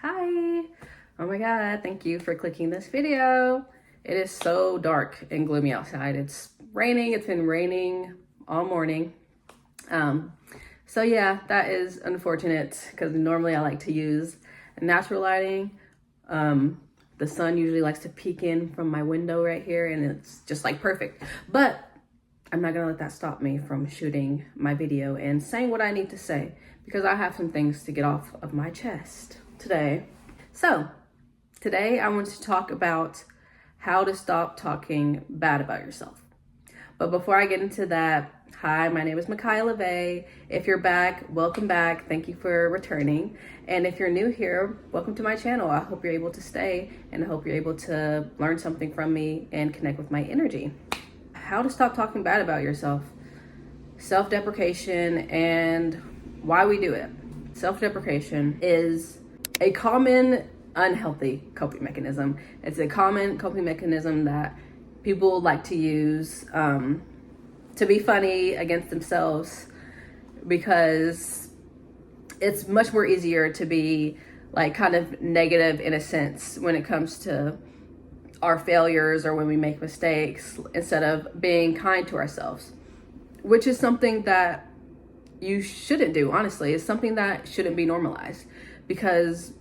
Hi. Oh my God, thank you for clicking this video. It is so dark and gloomy outside. It's raining. It's been raining all morning. So yeah, that is unfortunate because normally I like to use natural lighting. The sun usually likes to peek in from my window right here and it's just like perfect. But I'm not gonna let that stop me from shooting my video and saying what I need to say because I have some things to get off of my chest today. So today I want to talk about how to stop talking bad about yourself. But before I get into that, hi, my name is Micaiah LeVay. If you're back, welcome back. Thank you for returning. And if you're new here, welcome to my channel. I hope you're able to stay and I hope you're able to learn something from me and connect with my energy. How to stop talking bad about yourself. Self-deprecation and why we do it. Self-deprecation is a common unhealthy coping mechanism. It's a common coping mechanism that people like to use to be funny against themselves because it's much more easier to be like kind of negative in a sense when it comes to our failures or when we make mistakes instead of being kind to ourselves, which is something that you shouldn't do. Honestly, it's something that shouldn't be normalized because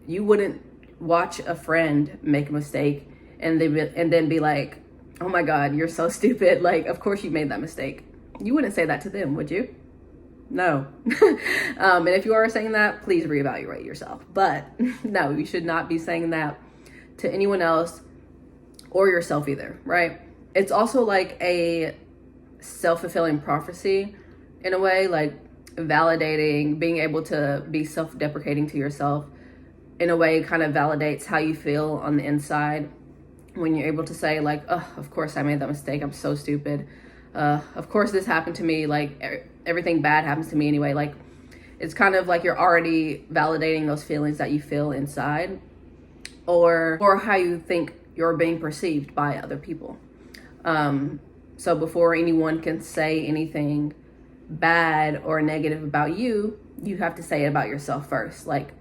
you wouldn't watch a friend make a mistake and then be like, oh my God, you're so stupid. Like, of course you made that mistake. You wouldn't say that to them, would you? No. And if you are saying that, please reevaluate yourself. But no, you should not be saying that to anyone else or yourself either, right? It's also like a self-fulfilling prophecy in a way, like validating, being able to be self-deprecating to yourself in a way kind of validates how you feel on the inside when you're able to say like, oh, of course I made that mistake. I'm so stupid. Of course this happened to me. Like everything bad happens to me anyway. Like it's kind of like you're already validating those feelings that you feel inside or how you think you're being perceived by other people. So before anyone can say anything bad or negative about you, you have to say it about yourself first. Like,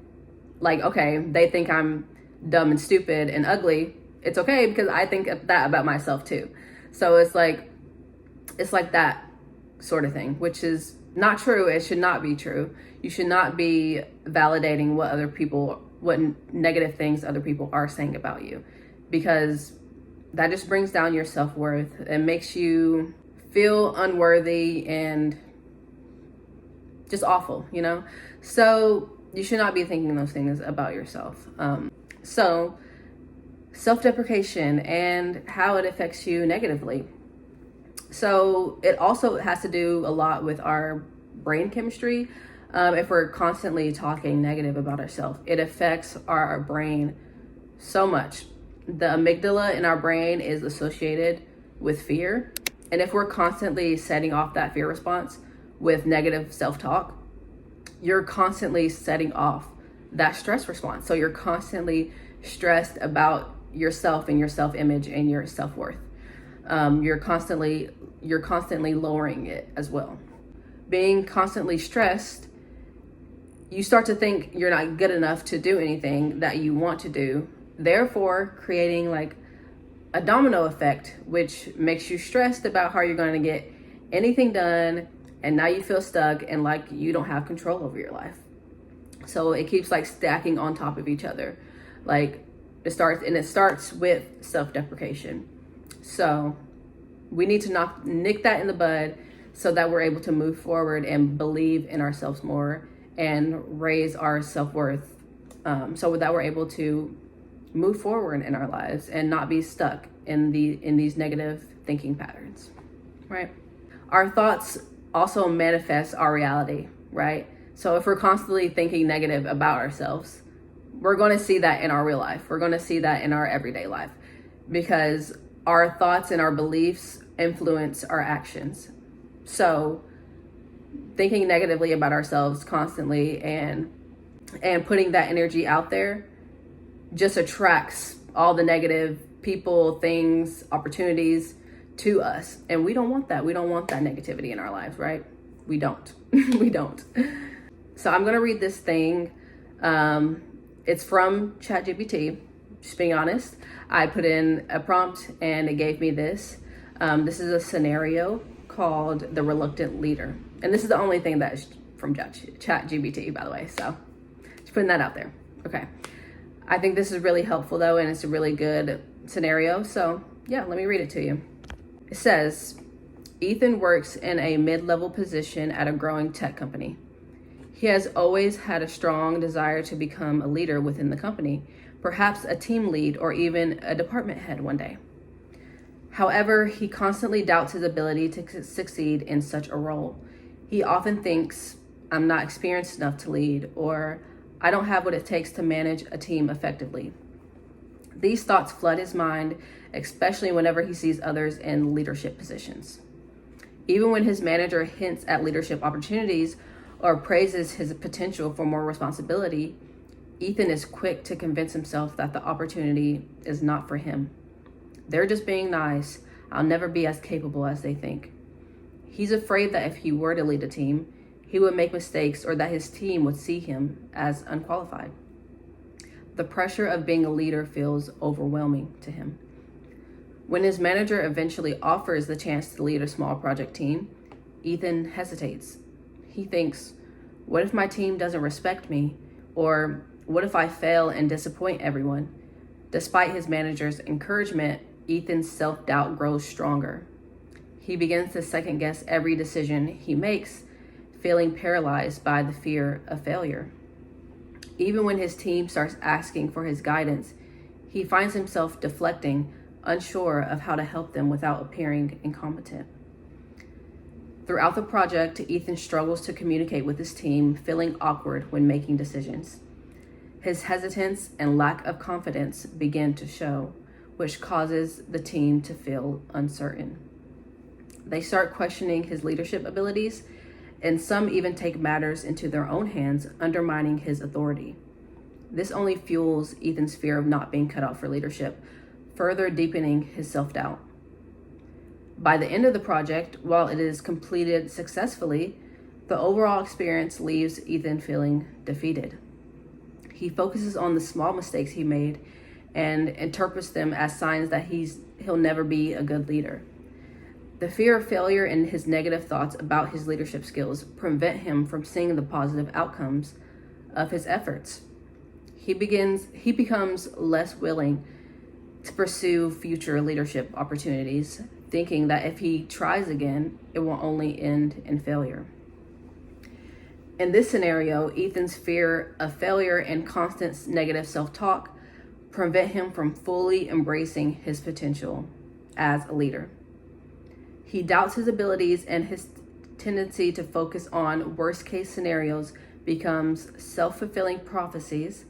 okay, they think I'm dumb and stupid and ugly. It's okay because I think that about myself too. So it's like that sort of thing, which is not true. It should not be true. You should not be validating what negative things other people are saying about you, because that just brings down your self-worth and makes you feel unworthy and just awful, you know? So you should not be thinking those things about yourself. So self-deprecation and how it affects you negatively. So it also has to do a lot with our brain chemistry. If we're constantly talking negative about ourselves, it affects our brain so much. The amygdala in our brain is associated with fear. And if we're constantly setting off that fear response with negative self-talk, you're constantly setting off that stress response. So you're constantly stressed about yourself and your self-image and your self-worth. You're constantly lowering it as well. Being constantly stressed, you start to think you're not good enough to do anything that you want to do, therefore creating like a domino effect, which makes you stressed about how you're going to get anything done, and now you feel stuck and like you don't have control over your life. So it keeps like stacking on top of each other. Like it starts with self-deprecation. So we need to nick that in the bud so that we're able to move forward and believe in ourselves more and raise our self-worth, so that we're able to move forward in our lives and not be stuck in these negative thinking patterns, right? Our thoughts also manifest our reality, right? So if we're constantly thinking negative about ourselves, we're going to see that in our real life. We're going to see that in our everyday life because our thoughts and our beliefs influence our actions. So thinking negatively about ourselves constantly and putting that energy out there just attracts all the negative people, things, opportunities to us. And we don't want that. We don't want that negativity in our lives, right? We don't. We don't. So I'm going to read this thing It's from ChatGPT, just being honest. I put in a prompt and it gave me this. This is a scenario called The Reluctant Leader. And this is the only thing that is from ChatGPT, by the way. So just putting that out there. Okay. I think this is really helpful though, and it's a really good scenario. So yeah, let me read it to you. It says, Ethan works in a mid-level position at a growing tech company. He has always had a strong desire to become a leader within the company, perhaps a team lead or even a department head one day. However, he constantly doubts his ability to succeed in such a role. He often thinks, I'm not experienced enough to lead, or I don't have what it takes to manage a team effectively. These thoughts flood his mind, especially whenever he sees others in leadership positions. Even when his manager hints at leadership opportunities or praises his potential for more responsibility, Ethan is quick to convince himself that the opportunity is not for him. They're just being nice. I'll never be as capable as they think. He's afraid that if he were to lead a team, he would make mistakes or that his team would see him as unqualified. The pressure of being a leader feels overwhelming to him. When his manager eventually offers the chance to lead a small project team, Ethan hesitates. He thinks, what if my team doesn't respect me? Or what if I fail and disappoint everyone? Despite his manager's encouragement, Ethan's self-doubt grows stronger. He begins to second-guess every decision he makes, feeling paralyzed by the fear of failure. Even when his team starts asking for his guidance, he finds himself deflecting, unsure of how to help them without appearing incompetent. Throughout the project, Ethan struggles to communicate with his team, feeling awkward when making decisions. His hesitance and lack of confidence begin to show, which causes the team to feel uncertain. They start questioning his leadership abilities, and some even take matters into their own hands, undermining his authority. This only fuels Ethan's fear of not being cut out for leadership, further deepening his self-doubt. By the end of the project, while it is completed successfully, the overall experience leaves Ethan feeling defeated. He focuses on the small mistakes he made and interprets them as signs that he'll never be a good leader. The fear of failure and his negative thoughts about his leadership skills prevent him from seeing the positive outcomes of his efforts. He becomes less willing to pursue future leadership opportunities, thinking that if he tries again, it will only end in failure. In this scenario, Ethan's fear of failure and constant negative self-talk prevent him from fully embracing his potential as a leader. He doubts his abilities, and his tendency to focus on worst-case scenarios becomes self-fulfilling prophecies,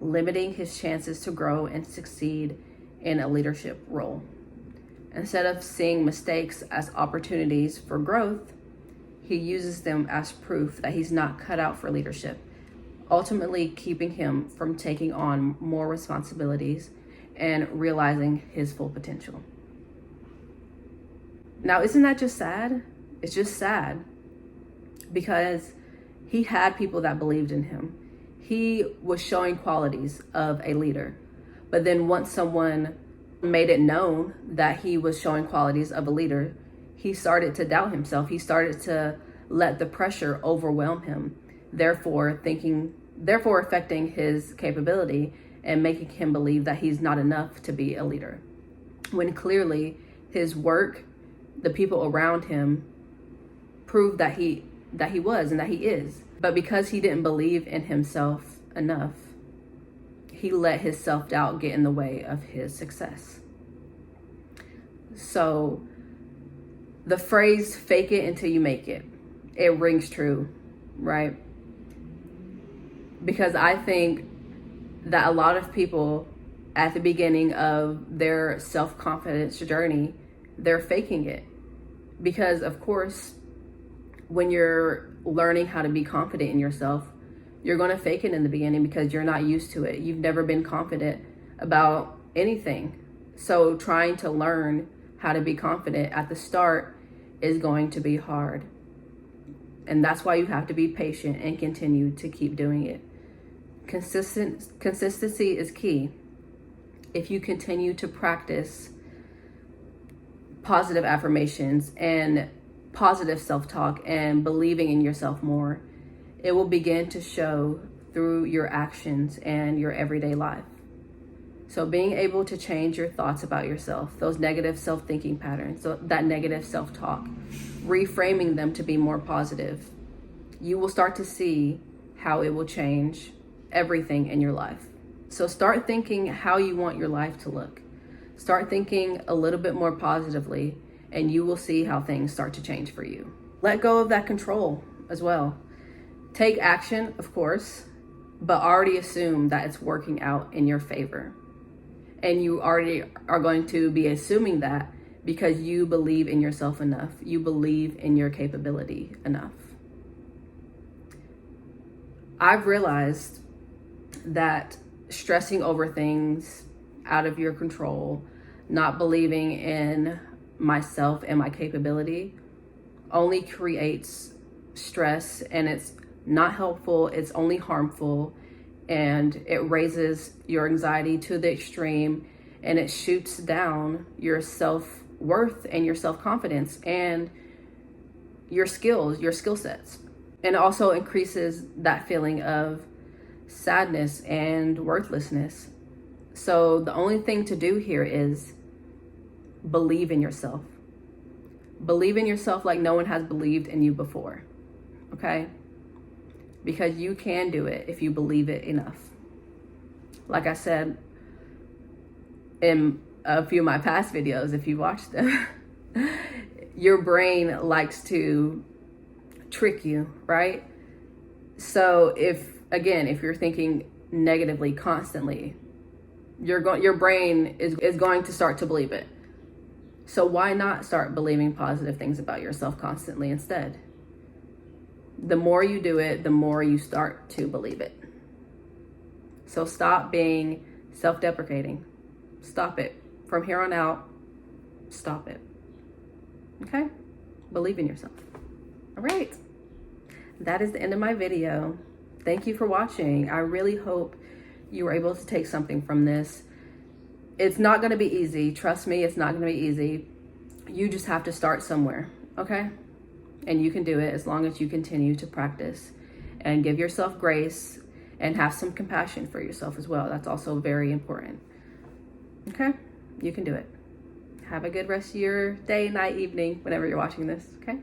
limiting his chances to grow and succeed in a leadership role. Instead of seeing mistakes as opportunities for growth, he uses them as proof that he's not cut out for leadership, ultimately keeping him from taking on more responsibilities and realizing his full potential. Now, isn't that just sad? It's just sad because he had people that believed in him. He was showing qualities of a leader. But then once someone made it known that he was showing qualities of a leader, he started to doubt himself. He started to let the pressure overwhelm him, therefore affecting his capability and making him believe that he's not enough to be a leader. When clearly his work, the people around him proved that he was and that he is. But because he didn't believe in himself enough, he let his self-doubt get in the way of his success. So the phrase, fake it until you make it, it rings true, right? Because I think that a lot of people at the beginning of their self-confidence journey, they're faking it. Because of course, when you're learning how to be confident in yourself, you're going to fake it in the beginning because you're not used to it. You've never been confident about anything. So trying to learn how to be confident at the start is going to be hard. And that's why you have to be patient and continue to keep doing it. Consistency is key. If you continue to practice positive affirmations and positive self-talk and believing in yourself more, it will begin to show through your actions and your everyday life. So being able to change your thoughts about yourself, those negative self-thinking patterns, so that negative self-talk, reframing them to be more positive, you will start to see how it will change everything in your life. So start thinking how you want your life to look. Start thinking a little bit more positively, and you will see how things start to change for you. Let go of that control as well. Take action, of course, but already assume that it's working out in your favor. And you already are going to be assuming that because you believe in yourself enough. You believe in your capability enough. I've realized that stressing over things out of your control, not believing in myself and my capability, only creates stress, and it's not helpful. It's only harmful, and it raises your anxiety to the extreme, and it shoots down your self-worth and your self-confidence and your skills, your skill sets. And it also increases that feeling of sadness and worthlessness. So the only thing to do here is believe in yourself. Believe in yourself like no one has believed in you before, okay? Because you can do it if you believe it enough. Like I said in a few of my past videos, if you watched them, your brain likes to trick you, right? So if you're thinking negatively constantly, your brain is going to start to believe it. So why not start believing positive things about yourself constantly instead? The more you do it, the more you start to believe it. So stop being self-deprecating. Stop it. From here on out, stop it. Okay? Believe in yourself. All right. That is the end of my video. Thank you for watching. I really hope you were able to take something from this. It's not going to be easy. Trust me, it's not going to be easy. You just have to start somewhere, okay? And you can do it as long as you continue to practice and give yourself grace and have some compassion for yourself as well. That's also very important. Okay? You can do it. Have a good rest of your day, night, evening, whenever you're watching this, okay?